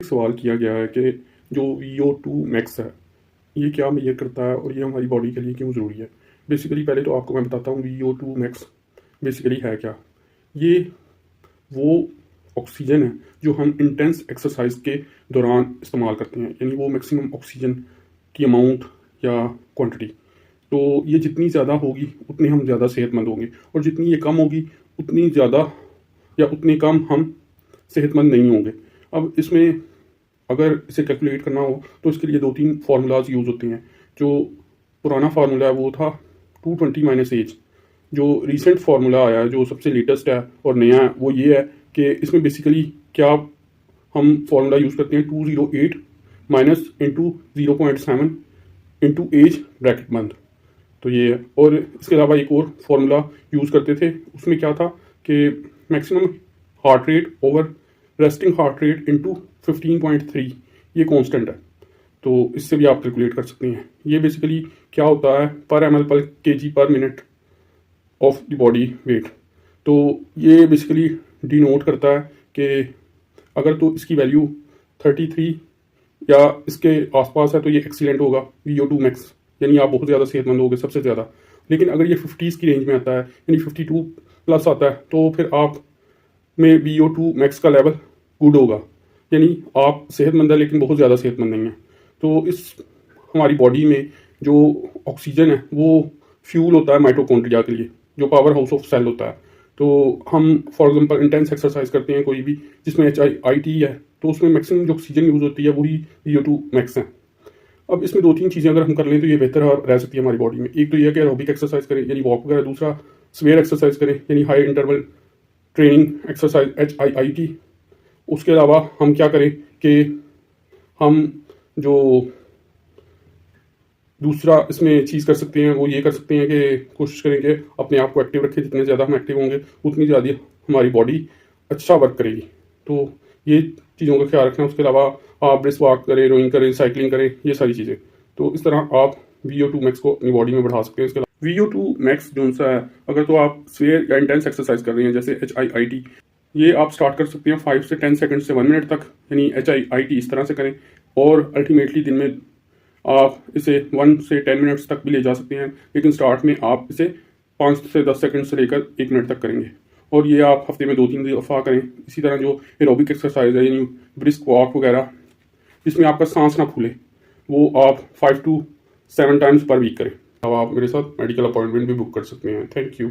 सवाल किया गया है कि जो VO2 मैक्स है ये क्या मेजर करता है और ये हमारी बॉडी के लिए क्यों ज़रूरी है। बेसिकली पहले तो आपको मैं बताता हूँ VO2 मैक्स बेसिकली है क्या। ये वो ऑक्सीजन है जो हम इंटेंस एक्सरसाइज के दौरान इस्तेमाल करते हैं, यानी वो मैक्सिमम ऑक्सीजन की अमाउंट या क्वांटिटी। तो ये जितनी ज़्यादा होगी उतने हम ज़्यादा सेहतमंद होंगे, और जितनी ये कम होगी उतनी ज़्यादा या उतने कम हम सेहतमंद नहीं होंगे। अब इसमें अगर इसे कैलकुलेट करना हो तो इसके लिए 2-3 फार्मूलाज यूज़ होते हैं। जो पुराना फार्मूला है वो था 220 माइनस एज। जो रिसेंट फार्मूला आया है, जो सबसे लेटेस्ट है और नया है, वो ये है कि इसमें बेसिकली क्या हम फार्मूला यूज़ करते हैं 208 minus into 0.7 into age bracket month. तो ये है। और इसके अलावा एक और फार्मूला यूज़ करते थे, उसमें क्या था कि maximum heart rate over resting heart rate into 15.3, ये कांस्टेंट है। तो इससे भी आप कैलकुलेट कर सकते हैं। ये बेसिकली क्या होता है पर ml पर kg पर minute of the body weight. तो ये बेसिकली डिनोट करता है कि अगर तो इसकी वैल्यू 33 या इसके आसपास है तो ये एक्सीलेंट होगा VO2 मैक्स, यानी आप बहुत ज़्यादा सेहतमंद होगे सबसे ज़्यादा। लेकिन अगर ये 50s की रेंज में आता है यानी 52 प्लस आता है तो फिर आप में VO2 मैक्स का लेवल गुड होगा, यानी आप सेहतमंद है लेकिन बहुत ज़्यादा सेहतमंद नहीं है। तो इस हमारी बॉडी में जो ऑक्सीजन है वो फ्यूल होता है माइटोकॉन्ड्रिया के लिए, जो पावर हाउस ऑफ सेल होता है। तो हम फॉर एग्जांपल इंटेंस एक्सरसाइज करते हैं कोई भी जिसमें HIIT है, तो उसमें मैक्सिमम जो ऑक्सीजन यूज़ होती है वही VO2 मैक्स है। अब इसमें 2-3 चीज़ें अगर हम कर लें तो ये बेहतर रह सकती है हमारी बॉडी में। एक तो ये है कि एरोबिक एक्सरसाइज करें यानी वॉक वगैरह, दूसरा स्वेयर एक्सरसाइज करें यानी high interval training exercise HIIT। उसके अलावा हम क्या करें कि हम जो दूसरा इसमें चीज़ कर सकते हैं वो ये कर सकते हैं कि कोशिश करें कि अपने आप को एक्टिव रखें। जितने ज़्यादा हम एक्टिव होंगे उतनी ज़्यादा हमारी बॉडी अच्छा वर्क करेगी। तो ये चीज़ों का ख्याल रखना। उसके अलावा आप ब्रिस्क वॉक करें, रोइंग करें, साइकिलिंग करें, ये सारी चीज़ें। तो इस तरह आप VO2 मैक्स को अपनी बॉडी में बढ़ा सकते हैं। इसके अलावा VO2 मैक्स जो सा है, अगर तो आप स्वेयर या इंटेंस एक्सरसाइज कर रहे हैं जैसे HIIT, ये आप स्टार्ट कर सकते हैं 5 से 10 सेकंड से 1 मिनट तक, यानी HIIT इस तरह से करें। और अल्टीमेटली दिन में आप इसे 1 से 10 मिनट्स तक भी ले जा सकते हैं, लेकिन स्टार्ट में आप इसे 5 से 10 सेकंड से लेकर 1 मिनट तक करेंगे। और ये आप हफ्ते में 2-3 दफ़ा करें। इसी तरह जो एरोबिक एक्सरसाइज है यानी ब्रिस्क वॉक वगैरह जिसमें आपका सांस ना फूले, वो आप 5 to 7 टाइम्स पर वीक करें। अब आप मेरे साथ मेडिकल अपॉइंटमेंट भी बुक कर सकते हैं। Thank you.